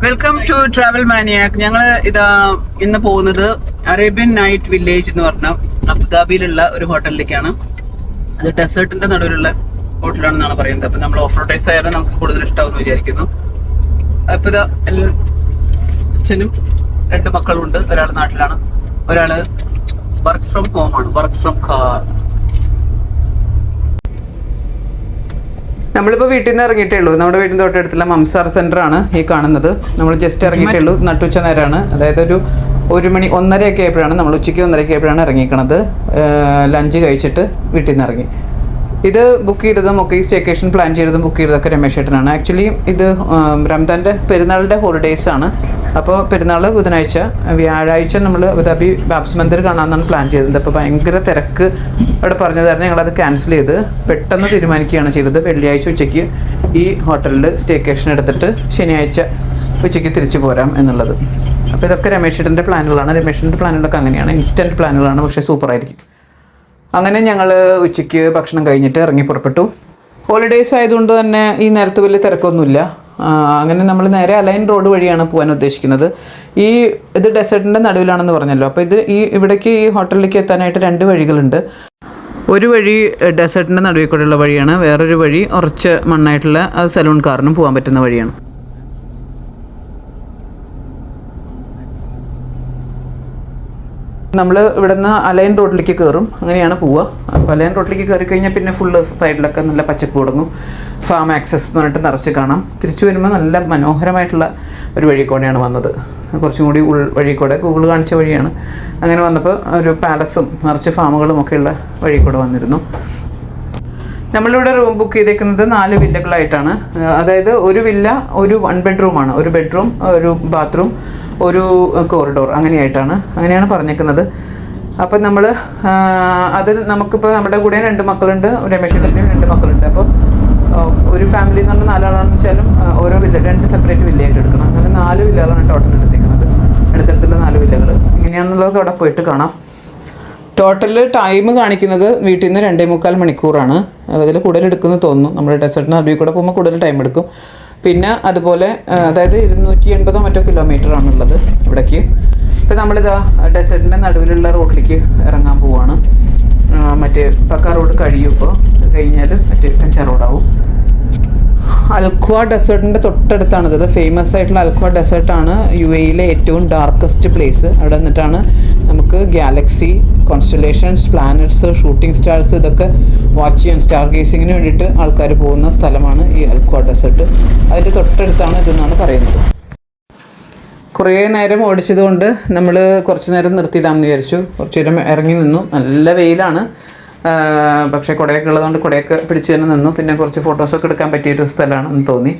Welcome to travel മാനിയാക്ക്. ഞങ്ങൾ ഇതാ ഇന്ന് പോകുന്നത് അറേബ്യൻ നൈറ്റ് വില്ലേജ് എന്ന് പറഞ്ഞ അബുദാബിയിലുള്ള ഒരു ഹോട്ടലിലേക്കാണ്. അത് ഡെസേർട്ടിന്റെ നടുവിലുള്ള ഹോട്ടലാണെന്നാണ് പറയുന്നത്. അപ്പം നമ്മൾ ഓഫ് റോഡേഴ്സ് ആയാലും നമുക്ക് കൂടുതൽ ഇഷ്ടമാവുമെന്ന് വിചാരിക്കുന്നു. അപ്പോൾ ഇതാ അച്ഛനും 2 മക്കളുണ്ട്. ഒരാൾ നാട്ടിലാണ്, ഒരാൾ വർക്ക് ഫ്രം ഹോമാണ്, വർക്ക് ഫ്രം കാർ. നമ്മളിപ്പോൾ വീട്ടിൽ നിന്ന് ഇറങ്ങിയിട്ടേ ഉള്ളൂ. നമ്മുടെ വീട്ടിൻ്റെ തൊട്ടടുത്തുള്ള മംസാർ സെൻ്റർ ആണ് ഈ കാണുന്നത്. നമ്മൾ ജസ്റ്റ് ഇറങ്ങിയിട്ടേ ഉള്ളൂ. നട്ടുച്ച നേരമാണ്, അതായത് ഒരു 1 മണി 1:30 ആയപ്പോഴാണ് നമ്മൾ ഉച്ചയ്ക്ക് 1:30 ആയപ്പോഴാണ് ഇറങ്ങിക്കണത്. ലഞ്ച് കഴിച്ചിട്ട് വീട്ടിൽ നിന്ന് ഇറങ്ങി. ഇത് ബുക്ക് ചെയ്തതും ഒക്കെ ഈ സ്റ്റേക്കേഷൻ പ്ലാൻ ചെയ്തതും ബുക്ക് ചെയ്തതൊക്കെ രമേശ് ഏട്ടനാണ്. ആക്ച്വലി ഇത് റംദാൻ്റെ പെരുന്നാളിൻ്റെ ഹോളിഡേയ്സ് ആണ്. അപ്പോൾ പെരുന്നാൾ ബുധനാഴ്ച, വ്യാഴാഴ്ച നമ്മൾ അബുദാബി ബാബ്സ് മന്ദിർ കാണാമെന്നാണ് പ്ലാൻ ചെയ്തത്. അപ്പോൾ ഭയങ്കര തിരക്ക് അവിടെ പറഞ്ഞതായിരുന്നു. ഞങ്ങളത് ക്യാൻസൽ ചെയ്ത് പെട്ടെന്ന് തീരുമാനിക്കുകയാണ് ചെയ്തത്. വെള്ളിയാഴ്ച ഉച്ചയ്ക്ക് ഈ ഹോട്ടലിൽ സ്റ്റേക്കേഷൻ എടുത്തിട്ട് ശനിയാഴ്ച ഉച്ചയ്ക്ക് തിരിച്ചു പോരാം എന്നുള്ളത്. അപ്പോൾ ഇതൊക്കെ രമേശേട്ടൻ്റെ പ്ലാനുകളാണ്. രമേശേട്ടൻ്റെ പ്ലാനുകളൊക്കെ അങ്ങനെയാണ്, ഇൻസ്റ്റൻറ്റ് പ്ലാനുകളാണ്, പക്ഷേ സൂപ്പറായിരിക്കും. അങ്ങനെ ഞങ്ങൾ ഉച്ചയ്ക്ക് ഭക്ഷണം കഴിഞ്ഞിട്ട് ഇറങ്ങി പുറപ്പെട്ടു. ഹോളിഡേയ്സ് ആയതുകൊണ്ട് തന്നെ ഈ നേരത്ത് വലിയ തിരക്കൊന്നുമില്ല. അങ്ങനെ നമ്മൾ നേരെ അലൈൻ റോഡ് വഴിയാണ് പോകാൻ ഉദ്ദേശിക്കുന്നത്. ഇത് ഡെസേർട്ടിൻ്റെ നടുവിലാണെന്ന് പറഞ്ഞല്ലോ. അപ്പോൾ ഇവിടേക്ക് ഈ ഹോട്ടലിലേക്ക് എത്താനായിട്ട് 2 വഴികളുണ്ട്. ഒരു വഴി ഡെസേർട്ടിൻ്റെ നടുവിൽ കൂടെയുള്ള വഴിയാണ്, വേറൊരു വഴി കുറച്ച് മണ്ണായിട്ടുള്ള സലൂൺ കാറിനും പോകാൻ പറ്റുന്ന വഴിയാണ്. നമ്മൾ ഇവിടെ നിന്ന് അലൈൻ റോഡിലേക്ക് കയറും, അങ്ങനെയാണ് പോവുക. അപ്പോൾ അലൈൻ റോഡിലേക്ക് കയറി കഴിഞ്ഞാൽ പിന്നെ ഫുള്ള് സൈഡിലൊക്കെ നല്ല പച്ചപ്പ് തുടങ്ങും. ഫാം ആക്സസ് എന്ന് പറഞ്ഞിട്ട് നിറച്ച് കാണാം. തിരിച്ചു വരുമ്പോൾ നല്ല മനോഹരമായിട്ടുള്ള ഒരു വഴി കൂടെയാണ് വന്നത്. കുറച്ചും കൂടി വഴി കൂടെ ഗൂഗിൾ കാണിച്ച വഴിയാണ്. അങ്ങനെ വന്നപ്പോൾ ഒരു പാലസും നിറച്ച് ഫാമുകളും ഒക്കെയുള്ള വഴി കൂടെ വന്നിരുന്നു. നമ്മളിവിടെ റൂം ബുക്ക് ചെയ്തേക്കുന്നത് 4 വില്ലകളായിട്ടാണ്. അതായത് ഒരു വില്ല ഒരു 1 ബെഡ്റൂമാണ്. ഒരു ബെഡ്റൂം, ഒരു ബാത്റൂം, ഒരു കോറിഡോർ, അങ്ങനെയാണ് പറഞ്ഞേക്കുന്നത്. അപ്പം നമ്മൾ നമുക്കിപ്പോൾ നമ്മുടെ കൂടെ 2 മക്കളുണ്ട്, രമേശിൻ്റെ 2 മക്കളുണ്ട്. അപ്പോൾ ഒരു ഫാമിലി എന്ന് പറഞ്ഞാൽ 4 ആളാണെന്ന് വെച്ചാലും ഓരോ വില്ല 2 സെപ്പറേറ്റ് വില്ലയായിട്ട് എടുക്കണം. അങ്ങനെ 4 വില്ലകളാണ് ടോട്ടൽ എടുത്തേക്കുന്നത്. അടുത്തടുത്തുള്ള 4 വില്ലകൾ ഇങ്ങനെയാണെന്നുള്ളത് അവിടെ പോയിട്ട് കാണാം. ടോട്ടൽ ടൈം കാണിക്കുന്നത് വീട്ടിൽ നിന്ന് 2.25 മണിക്കൂറാണ്. അതിൽ കൂടുതൽ എടുക്കുമെന്ന് തോന്നുന്നു. നമ്മൾ ഡെസേർട്ടിന് നടുവിൽ കൂടെ പോകുമ്പോൾ കൂടുതൽ ടൈം എടുക്കും. പിന്നെ അതുപോലെ അതായത് 280 മറ്റോ കിലോമീറ്ററാണുള്ളത് ഇവിടേക്ക്. ഇപ്പോൾ നമ്മളിതാ ഡെസേർട്ടിൻ്റെ നടുവിലുള്ള റോഡിലേക്ക് ഇറങ്ങാൻ പോവുകയാണ്. മറ്റേ പക്ക റോഡ് കഴിയും. ഇപ്പോൾ കഴിഞ്ഞാൽ മറ്റേ കഞ്ചാ റോഡാവും. അൽഖ്വ ഡെസേർട്ടിൻ്റെ തൊട്ടടുത്താണിത്. ഫേമസ് ആയിട്ടുള്ള അൽഖ്വ ഡെസേർട്ടാണ് UAE ഏറ്റവും ഡാർക്കസ്റ്റ് പ്ലേസ്. അവിടെ നിന്നിട്ടാണ് നമുക്ക് Galaxy, constellations, planets, shooting stars ഇതൊക്കെ വാച്ച് ചെയ്യാൻ, സ്റ്റാർ ഗേസിങ്ങിന് വേണ്ടിയിട്ട് ആൾക്കാർ പോകുന്ന സ്ഥലമാണ് ഈ അൽഖ്വ ഡെസേർട്ട്. അതിൻ്റെ തൊട്ടടുത്താണ് ഇതെന്നാണ് പറയുന്നത്. കുറേ നേരം ഓടിച്ചതുകൊണ്ട് നമ്മൾ കുറച്ച് നേരം നിർത്തിയിടാമെന്ന് വിചാരിച്ചു. കുറച്ച് നേരം ഇറങ്ങി നിന്നു. നല്ല വെയിലാണ്, പക്ഷേ കുടയൊക്കെ ഉള്ളതുകൊണ്ട് കുടയൊക്കെ പിടിച്ച് തന്നെ നിന്നു. പിന്നെ കുറച്ച് ഫോട്ടോസൊക്കെ എടുക്കാൻ പറ്റിയൊരു സ്ഥലമാണെന്ന് തോന്നി.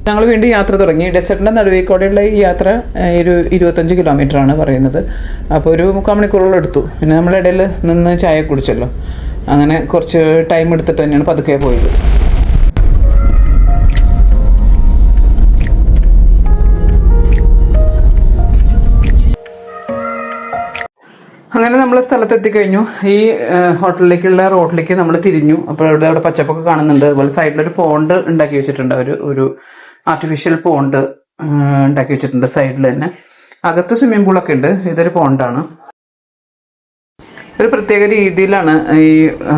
ഞങ്ങൾ വീണ്ടും യാത്ര തുടങ്ങി. ഡെസേർട്ടിൻ്റെ നടുവിൽ കൂടെയുള്ള ഈ യാത്ര ഒരു 25 കിലോമീറ്ററാണ് പറയുന്നത്. അപ്പോൾ ഒരു 3/4 മണിക്കൂറോളം എടുത്തു. പിന്നെ നമ്മളിടയിൽ നിന്ന് ചായ കുടിച്ചല്ലോ, അങ്ങനെ കുറച്ച് ടൈം എടുത്തിട്ട് തന്നെയാണ് പതുക്കെ പോയത്. അങ്ങനെ നമ്മൾ സ്ഥലത്തെത്തിക്കഴിഞ്ഞു. ഈ ഹോട്ടലിലേക്കുള്ള റോഡിലേക്ക് നമ്മൾ തിരിഞ്ഞു. അപ്പോൾ അവിടെ പച്ചപ്പൊക്കെ കാണുന്നുണ്ട്. അതുപോലെ സൈഡിലൊരു പോണ്ട് ഉണ്ടാക്കി വെച്ചിട്ടുണ്ട്. ഒരു ആർട്ടിഫിഷ്യൽ പോണ്ട് ഉണ്ടാക്കി വെച്ചിട്ടുണ്ട് സൈഡിൽ തന്നെ. അകത്ത് സ്വിമ്മിംഗ് പൂളൊക്കെ ഉണ്ട്. ഇതൊരു പോണ്ടാണ്. ഒരു പ്രത്യേക രീതിയിലാണ് ഈ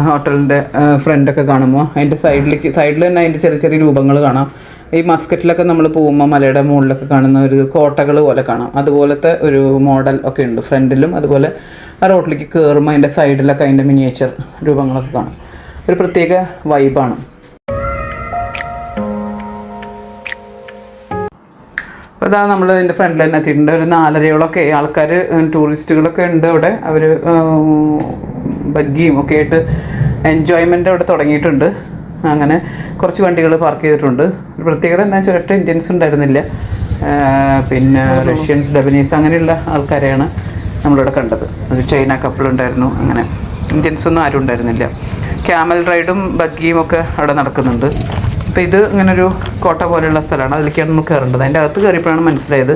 ഹോട്ടലിൻ്റെ ഫ്രണ്ടൊക്കെ കാണുമ്പോൾ. അതിൻ്റെ സൈഡിൽ തന്നെ അതിൻ്റെ ചെറിയ ചെറിയ രൂപങ്ങൾ കാണാം. ഈ മസ്കറ്റിലൊക്കെ നമ്മൾ പോകുമ്പോൾ മലയുടെ മുകളിലൊക്കെ കാണുന്ന ഒരു കോട്ടകൾ പോലെ കാണാം. അതുപോലത്തെ ഒരു മോഡൽ ഒക്കെ ഉണ്ട് ഫ്രണ്ടിലും. അതുപോലെ ആ റോഡിലേക്ക് കയറുമ്പോൾ അതിൻ്റെ സൈഡിലൊക്കെ അതിൻ്റെ മിനിയേച്ചർ രൂപങ്ങളൊക്കെ കാണാം. ഒരു പ്രത്യേക വൈബാണ്. അപ്പോൾ അതാ നമ്മൾ ഇതിൻ്റെ ഫ്രണ്ടിൽ തന്നെ എത്തിയിട്ടുണ്ട്. ഒരു 4:30 ആൾക്കാർ, ടൂറിസ്റ്റുകളൊക്കെ ഉണ്ട് അവിടെ. അവർ ബഗ്ഗിയും ഒക്കെ ആയിട്ട് എൻജോയ്മെൻ്റ് അവിടെ തുടങ്ങിയിട്ടുണ്ട്. അങ്ങനെ കുറച്ച് വണ്ടികൾ പാർക്ക് ചെയ്തിട്ടുണ്ട്. ഒരു പ്രത്യേകത എന്താണെന്ന് വെച്ചാൽ ഒരൊറ്റ ഇന്ത്യൻസ് ഉണ്ടായിരുന്നില്ല. പിന്നെ റഷ്യൻസ്, ലബനീസ് അങ്ങനെയുള്ള ആൾക്കാരെയാണ് നമ്മളിവിടെ കണ്ടത്. ഒരു ചൈന കപ്പിളുണ്ടായിരുന്നു. അങ്ങനെ ഇന്ത്യൻസൊന്നും ആരും ഉണ്ടായിരുന്നില്ല. ക്യാമൽ റൈഡും ബഗ്ഗിയും ഒക്കെ അവിടെ നടക്കുന്നുണ്ട്. അപ്പോൾ ഇത് ഇങ്ങനൊരു കോട്ട പോലെയുള്ള സ്ഥലമാണ്, അതിലേക്കാണ് നമ്മൾ കയറേണ്ടത്. അതിൻ്റെ അകത്ത് കയറിയപ്പോഴാണ് മനസ്സിലായത്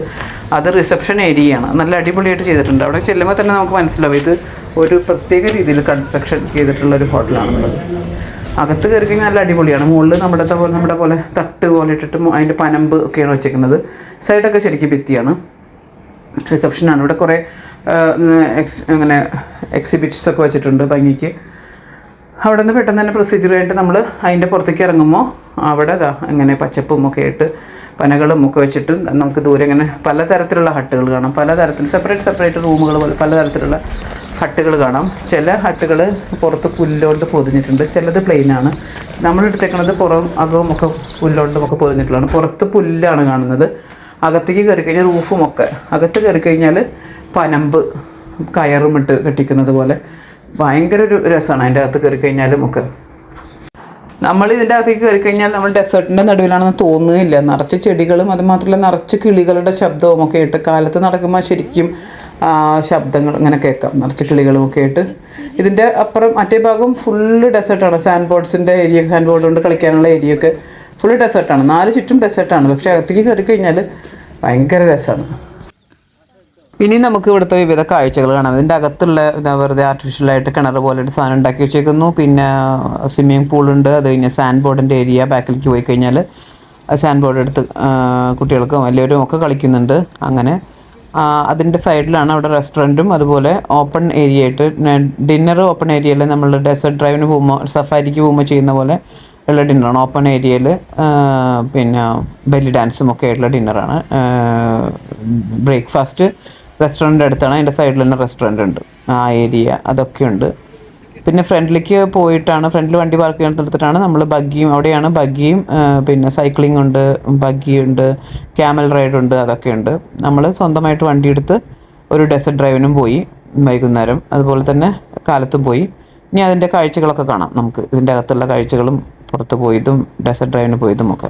അത് റിസപ്ഷൻ ഏരിയയാണ്. നല്ല അടിപൊളിയായിട്ട് ചെയ്തിട്ടുണ്ട്. അവിടെ ചെല്ലുമ്പോൾ തന്നെ നമുക്ക് മനസ്സിലാവും ഇത് ഒരു പ്രത്യേക രീതിയിൽ കൺസ്ട്രക്ഷൻ ചെയ്തിട്ടുള്ളൊരു ഹോട്ടലാണെന്നുള്ളത്. അകത്ത് കയറി കഴിഞ്ഞാൽ നല്ല അടിപൊളിയാണ്. മുകളിൽ നമ്മുടെ പോലെ തട്ട് പോലെ ഇട്ടിട്ട് അതിൻ്റെ പനമ്പ് ഒക്കെയാണ് വെച്ചേക്കുന്നത്. സൈഡൊക്കെ ശരിക്കും ഭിത്തിയാണ്. റിസപ്ഷനാണ്. ഇവിടെ കുറേ അങ്ങനെ എക്സിബിറ്റ്സൊക്കെ വെച്ചിട്ടുണ്ട് ഭംഗിക്ക്. അവിടെ നിന്ന് പെട്ടെന്ന് തന്നെ പ്രൊസീജിയർ ആയിട്ട് നമ്മൾ അതിൻ്റെ പുറത്തേക്ക് ഇറങ്ങുമ്പോൾ അവിടെ ഇങ്ങനെ പച്ചപ്പും ഒക്കെ ആയിട്ട് പനകളും ഒക്കെ വെച്ചിട്ട് നമുക്ക് ദൂരെ ഇങ്ങനെ പലതരത്തിലുള്ള ഹട്ടുകൾ കാണാം. പലതരത്തിൽ സെപ്പറേറ്റ് റൂമുകൾ പോലെ പലതരത്തിലുള്ള ഹട്ടുകൾ കാണാം. ചില ഹട്ടുകൾ പുറത്ത് പുല്ലുകൊണ്ട് പൊതിഞ്ഞിട്ടുണ്ട്, ചിലത് പ്ലെയിനാണ്. നമ്മളെടുത്തേക്കുന്നത് പുറം അകവും ഒക്കെ പുല്ലുകൊണ്ടും ഒക്കെ പൊതിഞ്ഞിട്ടുള്ളതാണ്. പുറത്ത് പുല്ലാണ് കാണുന്നത്. അകത്തേക്ക് കയറി കഴിഞ്ഞാൽ റൂഫുമൊക്കെ, അകത്ത് കയറി കഴിഞ്ഞാൽ പനമ്പ് കയറും ഇട്ട് കെട്ടിക്കുന്നത് പോലെ ഭയങ്കര ഒരു രസമാണ് അതിൻ്റെ അകത്ത് കയറി കഴിഞ്ഞാലും ഒക്കെ. നമ്മൾ ഇതിൻ്റെ അകത്തേക്ക് കയറി കഴിഞ്ഞാൽ നമ്മൾ ഡെസേർട്ടിൻ്റെ നടുവിലാണെന്ന് തോന്നുകയില്ല. നിറച്ച് ചെടികളും അതുമാത്രമല്ല നിറച്ച് കിളികളുടെ ശബ്ദവും ഒക്കെ ആയിട്ട് കാലത്ത് നടക്കുമ്പോൾ ശരിക്കും ശബ്ദങ്ങൾ ഇങ്ങനെ കേൾക്കാം, നിറച്ച് കിളികളും ഒക്കെ ആയിട്ട്. ഇതിൻ്റെ അപ്പുറം മറ്റേ ഭാഗം ഫുള്ള് ഡെസേർട്ടാണ്. സാൻഡ് ബോർഡ്സിൻ്റെ ഏരിയ, സാൻഡ് ബോർഡ് കൊണ്ട് കളിക്കാനുള്ള ഏരിയയൊക്കെ ഫുള്ള് ഡെസേർട്ടാണ്. 4 ചുറ്റും ഡെസേർട്ടാണ്. പക്ഷേ അകത്തേക്ക് കയറി കഴിഞ്ഞാൽ ഭയങ്കര രസമാണ്. ഇനി നമുക്ക് ഇവിടുത്തെ വിവിധ കാഴ്ചകൾ കാണാം. ഇതിൻ്റെ അകത്തുള്ള വെറുതെ ആർട്ടിഫിഷ്യലായിട്ട് കിണർ പോലെ ഒരു സാധനം ഉണ്ടാക്കി വെച്ചേക്കുന്നു. പിന്നെ സ്വിമ്മിംഗ് പൂളുണ്ട്. അത് കഴിഞ്ഞാൽ സാൻഡ് ബോർഡിൻ്റെ ഏരിയ. ബാക്കിലേക്ക് പോയി കഴിഞ്ഞാൽ സാൻഡ് ബോർഡ് എടുത്ത് കുട്ടികൾക്കും വലിയവരും ഒക്കെ കളിക്കുന്നുണ്ട്. അങ്ങനെ അതിൻ്റെ സൈഡിലാണ് അവിടെ റെസ്റ്റോറൻറ്റും അതുപോലെ ഓപ്പൺ ഏരിയ ആയിട്ട് ഡിന്നർ ഓപ്പൺ ഏരിയയിൽ നമ്മൾ ഡെസേർട്ട് ഡ്രൈവിന് പോകുമ്പോൾ സഫാരിക്ക് പോകുമ്പോൾ ചെയ്യുന്ന പോലെ ഉള്ള ഡിന്നറാണ്. ഓപ്പൺ ഏരിയയിൽ പിന്നെ ബെല്ലി ഡാൻസും ഒക്കെ ആയിട്ടുള്ള ഡിന്നറാണ്. ബ്രേക്ക്ഫാസ്റ്റ് റെസ്റ്റോറൻ്റ് അടുത്താണ്. അതിൻ്റെ സൈഡിൽ തന്നെ റെസ്റ്റോറൻ്റ് ഉണ്ട്. ആ ഏരിയ അതൊക്കെയുണ്ട്. പിന്നെ ഫ്രണ്ടിലേക്ക് പോയിട്ടാണ്, ഫ്രണ്ടിൽ വണ്ടി പാർക്ക് ചെയ്യുന്നിടത്തിട്ടാണ് നമ്മൾ ബഗ്ഗിയും, അവിടെയാണ് ബഗ്ഗിയും പിന്നെ സൈക്ലിംഗ് ഉണ്ട്, ബഗ്ഗിയുണ്ട്, ക്യാമൽ റൈഡുണ്ട്, അതൊക്കെയുണ്ട്. നമ്മൾ സ്വന്തമായിട്ട് വണ്ടി എടുത്ത് ഒരു ഡെസേർട്ട് ഡ്രൈവിനും പോയി വൈകുന്നേരം, അതുപോലെ തന്നെ കാലത്തും പോയി. ഇനി അതിൻ്റെ കാഴ്ചകളൊക്കെ കാണാം നമുക്ക്. ഇതിൻ്റെ അകത്തുള്ള കാഴ്ചകളും പുറത്ത് പോയതും ഡെസേർട്ട് ഡ്രൈവിന് പോയതും ഒക്കെ.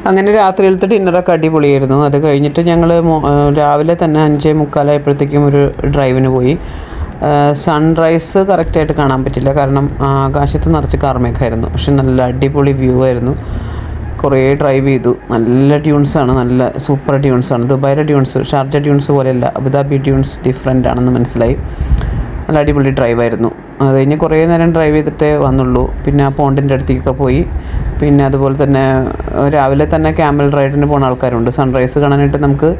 അങ്ങനെ രാത്രിയിലത്തെ ഡിന്നറൊക്കെ അടിപൊളിയായിരുന്നു. അത് കഴിഞ്ഞിട്ട് ഞങ്ങൾ രാവിലെ തന്നെ 5:45 ഒരു ഡ്രൈവിന് പോയി. സൺറൈസ് കറക്റ്റായിട്ട് കാണാൻ പറ്റില്ല, കാരണം ആകാശത്ത് നിറച്ച് കാർമേഘമായിരുന്നു. പക്ഷെ നല്ല അടിപൊളി വ്യൂ ആയിരുന്നു. കുറേ ഡ്രൈവ് ചെയ്തു. നല്ല ട്യൂൺസാണ്, നല്ല സൂപ്പർ ട്യൂൺസാണ്. ദുബായിലെ ട്യൂൺസ് ഷാർജ ട്യൂൺസ് പോലെയല്ല, അബുദാബി ട്യൂൺസ് ഡിഫറെൻ്റ് ആണെന്ന് മനസ്സിലായി. നല്ല അടിപൊളി ഡ്രൈവായിരുന്നു. അത് കഴിഞ്ഞ് കുറേ നേരം ഡ്രൈവ് ചെയ്തിട്ടേ വന്നുള്ളൂ. പിന്നെ ആ പോണ്ടിൻ്റെ അടുത്തേക്കൊക്കെ പോയി. പിന്നെ അതുപോലെ തന്നെ രാവിലെ തന്നെ ക്യാമൽ റൈഡിന് പോകുന്ന ആൾക്കാരുണ്ട്. സൺറൈസ് കാണാനായിട്ട് നമുക്ക്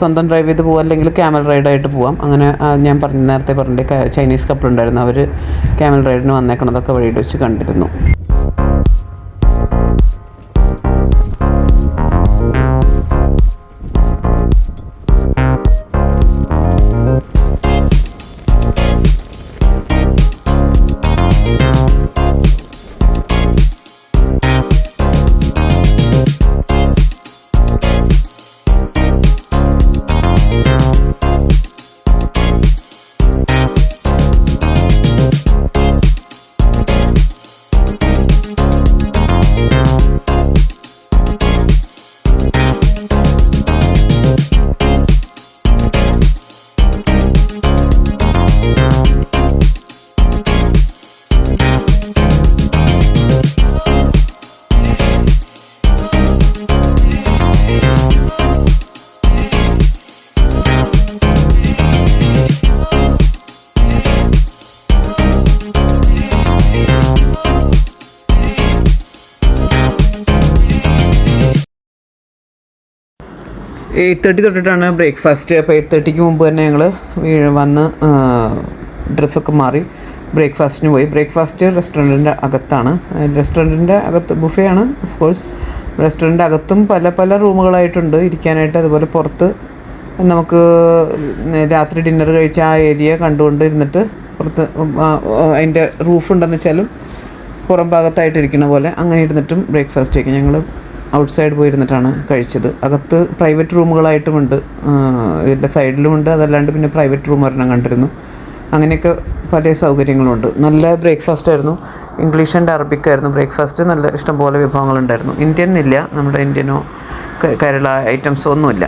സ്വന്തം ഡ്രൈവ് ചെയ്ത് പോകാം, അല്ലെങ്കിൽ ക്യാമൽ റൈഡായിട്ട് പോകാം. അങ്ങനെ ഞാൻ നേരത്തെ പറഞ്ഞിട്ട് ചൈനീസ് കപ്പിൾ ഉണ്ടായിരുന്നു, അവർ ക്യാമൽ റൈഡിന് വന്നേക്കണതൊക്കെ വഴിയിൽ വെച്ച് കണ്ടിരുന്നു. എയ്റ്റ് 8:30 തൊട്ടിട്ടാണ് ബ്രേക്ക്ഫാസ്റ്റ്. അപ്പോൾ 8:30 മുമ്പ് തന്നെ ഞങ്ങൾ വന്ന് ഡ്രസ്സൊക്കെ മാറി ബ്രേക്ക്ഫാസ്റ്റിന് പോയി. ബ്രേക്ക്ഫാസ്റ്റ് റെസ്റ്റോറൻറ്റിൻ്റെ അകത്താണ്. റെസ്റ്റോറൻറ്റിൻ്റെ അകത്ത് ബുഫേയാണ് ഓഫ് കോഴ്സ്. റെസ്റ്റോറൻറ്റിൻ്റെ അകത്തും പല പല റൂമുകളായിട്ടുണ്ട് ഇരിക്കാനായിട്ട്. അതുപോലെ പുറത്ത് നമുക്ക് രാത്രി ഡിന്നർ കഴിച്ച ആ ഏരിയ കണ്ടുകൊണ്ട് ഇരുന്നിട്ട് പുറത്ത് അതിൻ്റെ റൂഫുണ്ടെന്ന് വെച്ചാലും പുറം ഭാഗത്തായിട്ടിരിക്കുന്ന പോലെ അങ്ങനെ ഇരുന്നിട്ടും ബ്രേക്ക്ഫാസ്റ്റ് കഴിക്കും. ഞങ്ങൾ ഔട്ട്സൈഡ് പോയിരുന്നിട്ടാണ് കഴിച്ചത്. അകത്ത് പ്രൈവറ്റ് റൂമുകളായിട്ടുമുണ്ട്, ഇതിൻ്റെ സൈഡിലുമുണ്ട്. അതല്ലാണ്ട് പിന്നെ പ്രൈവറ്റ് റൂം ഒരെണ്ണം കണ്ടിരുന്നു. അങ്ങനെയൊക്കെ പല സൗകര്യങ്ങളുണ്ട്. നല്ല ബ്രേക്ക്ഫാസ്റ്റ് ആയിരുന്നു. ഇംഗ്ലീഷ് ആൻഡ് അറബിക് ആയിരുന്നു ബ്രേക്ക്ഫാസ്റ്റ്. നല്ല ഇഷ്ടംപോലെ വിഭവങ്ങളുണ്ടായിരുന്നു. ഇന്ത്യൻ ഇല്ല, നമ്മുടെ ഇന്ത്യനോ കേരള ഐറ്റംസോ ഒന്നുമില്ല.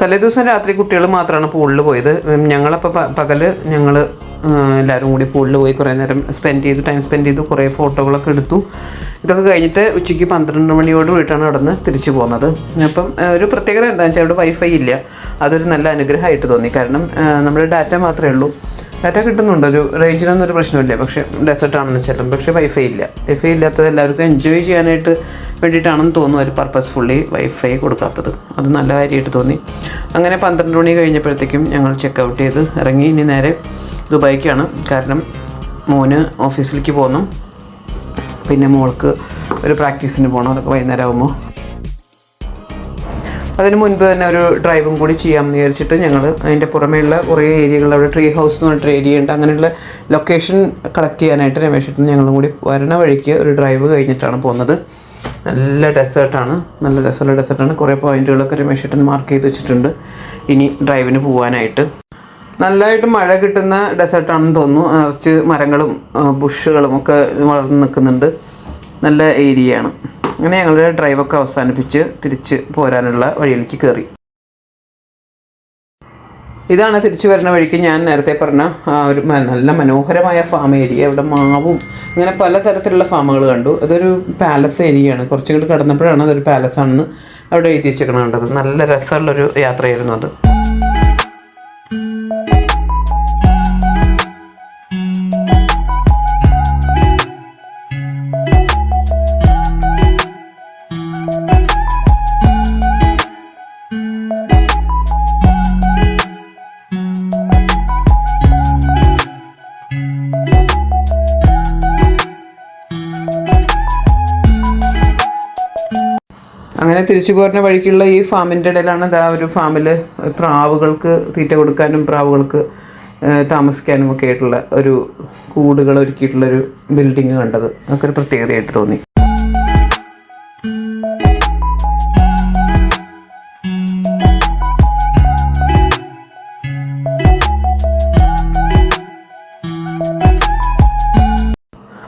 തലേദിവസം രാത്രി കുട്ടികൾ മാത്രമാണ് പൂളിൽ പോയത്. ഞങ്ങളപ്പോൾ പകല് ഞങ്ങൾ എല്ലാവരും കൂടി പൂളിൽ പോയി കുറേ നേരം ടൈം സ്പെൻഡ് ചെയ്തു. കുറേ ഫോട്ടോകളൊക്കെ എടുത്തു. ഇതൊക്കെ കഴിഞ്ഞിട്ട് ഉച്ചയ്ക്ക് 12 മണിയോട് കൂടിയിട്ടാണ് അവിടെ നിന്ന് തിരിച്ചു പോകുന്നത്. അപ്പം ഒരു പ്രത്യേകത എന്താണെന്ന് വെച്ചാൽ അവിടെ വൈഫൈ ഇല്ല. അതൊരു നല്ല അനുഗ്രഹമായിട്ട് തോന്നി. കാരണം നമ്മുടെ ഡാറ്റ മാത്രമേ ഉള്ളൂ. ഡാറ്റ കിട്ടുന്നുണ്ട്, ഒരു റേഞ്ചിനൊന്നും ഒരു പ്രശ്നമില്ല. പക്ഷേ ഡെസേർട്ടാണെന്ന് വെച്ചാലും പക്ഷേ വൈഫൈ ഇല്ലാത്തത് എല്ലാവർക്കും എൻജോയ് ചെയ്യാനായിട്ട് വേണ്ടിയിട്ടാണെന്ന് തോന്നുന്നു അവർ പർപ്പസ്ഫുള്ളി വൈഫൈ കൊടുക്കാത്തത്. അത് നല്ല കാര്യമായിട്ട് തോന്നി. അങ്ങനെ 12 മണി കഴിഞ്ഞപ്പോഴത്തേക്കും ഞങ്ങൾ ചെക്കൗട്ട് ചെയ്ത് ഇറങ്ങി. ഇനി നേരെ ദുബായിക്കാണ്. കാരണം മോന് ഓഫീസിലേക്ക് പോകണം, പിന്നെ മോൾക്ക് ഒരു പ്രാക്ടീസിന് പോകണം. അതൊക്കെ വൈകുന്നേരം ആകുമ്പോൾ അതിന് മുൻപ് തന്നെ ഒരു ഡ്രൈവും കൂടി ചെയ്യാമെന്ന് വിചാരിച്ചിട്ട് ഞങ്ങൾ അതിൻ്റെ പുറമേയുള്ള കുറേ ഏരിയകൾ, അവിടെ ട്രീ ഹൗസ് എന്ന് പറഞ്ഞിട്ട് ഏരിയ ഉണ്ട്, അങ്ങനെയുള്ള ലൊക്കേഷൻ കളക്ട് ചെയ്യാനായിട്ട് രമേശേട്ടനും ഞങ്ങളും കൂടി വരണ വഴിക്ക് ഒരു ഡ്രൈവ് കഴിഞ്ഞിട്ടാണ് പോകുന്നത്. നല്ല ഡെസേർട്ടാണ്, നല്ല രസമുള്ള ഡെസേർട്ടാണ്. കുറേ പോയിന്റുകളൊക്കെ രമേശേട്ടൻ മാർക്ക് ചെയ്ത് വെച്ചിട്ടുണ്ട് ഇനി ഡ്രൈവിന് പോകാനായിട്ട്. നല്ലതായിട്ട് മഴ കിട്ടുന്ന ഡെസേർട്ടാണെന്ന് തോന്നുന്നു. കുറച്ച് മരങ്ങളും ബുഷുകളും ഒക്കെ വളർന്ന് നിൽക്കുന്നുണ്ട്. നല്ല ഏരിയയാണ്. അങ്ങനെ ഞങ്ങളുടെ ഡ്രൈവൊക്കെ അവസാനിപ്പിച്ച് തിരിച്ച് പോരാനുള്ള വഴിയിലേക്ക് കയറി. ഇതാണ് തിരിച്ചു വരുന്ന വഴിക്ക് ഞാൻ നേരത്തെ പറഞ്ഞ ഒരു നല്ല മനോഹരമായ ഫാം ഏരിയ. ഇവിടെ മാവും അങ്ങനെ പലതരത്തിലുള്ള ഫാമുകൾ കണ്ടു. അതൊരു പാലസ് ഏരിയയാണ്. കുറച്ചും കൂടി കടന്നപ്പോഴാണ് അതൊരു പാലസാണെന്ന് അവിടെ എഴുതി വെച്ചേക്കണം കണ്ടത്. നല്ല രസമുള്ളൊരു യാത്രയായിരുന്നു അത്. അങ്ങനെ തിരിച്ചു പോരുന്ന വഴിക്കുള്ള ഈ ഫാമിൻ്റെ ഇടയിലാണ് ഒരു ഫാമിൽ പ്രാവുകൾക്ക് തീറ്റ കൊടുക്കാനും പ്രാവുകൾക്ക് താമസിക്കാനും ഒക്കെ ആയിട്ടുള്ള ഒരു കൂടുകൾ ഒരുക്കിയിട്ടുള്ളൊരു ബിൽഡിങ് കണ്ടത്. അതൊക്കെ ഒരു പ്രത്യേകതയായിട്ട് തോന്നി.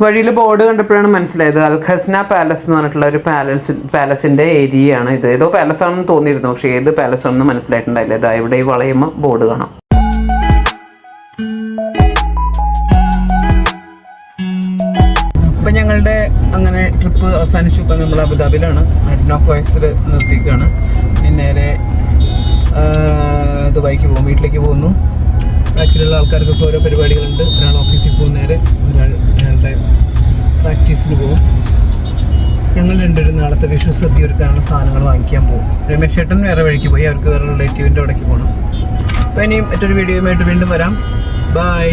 വഴിയിൽ ബോർഡ് കണ്ടപ്പോഴാണ് മനസ്സിലായത് അൽ ഖസ്ന പാലസ് എന്ന് പറഞ്ഞിട്ടുള്ള ഒരു പാലസിൻ്റെ ഏരിയയാണ് ഇത്. ഏതോ പാലസാണെന്ന് തോന്നിയിരുന്നു, പക്ഷേ ഏത് പാലസാണെന്ന് മനസ്സിലായിട്ടുണ്ടായില്ല. ഇതാ ഇവിടെ ഈ വളയുമ്പോൾ ബോർഡ് കാണാം. ഇപ്പം ഞങ്ങളുടെ അങ്ങനെ ട്രിപ്പ് അവസാനിച്ചു. ഇപ്പം നമ്മൾ അബുദാബിയിലാണ്, അഡ്നോക് വോയ്സിൽ നിർത്തിക്കുകയാണ്. നേരെ ദുബായിക്ക് പോകും, വീട്ടിലേക്ക് പോകുന്നു. ബാക്കിയുള്ള ആൾക്കാർക്കൊക്കെ ഓരോ പരിപാടികളുണ്ട്. ഒരാൾ ഓഫീസിൽ പോകും, നേരെ ഒരാളുടെ പ്രാക്ടീസിന് പോകും. ഞങ്ങൾ രണ്ടുപേരും നാളത്തെ വിഷു സദ്യ ഒരുക്കാനുള്ള സാധനങ്ങൾ വാങ്ങിക്കാൻ പോകും. രമേശ് ചേട്ടൻ വേറെ വഴിക്ക് പോയി, അവർക്ക് വേറെ റിലേറ്റീവിൻ്റെ അവിടേക്ക് പോകണം. അപ്പോൾ ഇനിയും മറ്റൊരു വീഡിയോയുമായിട്ട് വീണ്ടും വരാം. ബൈ.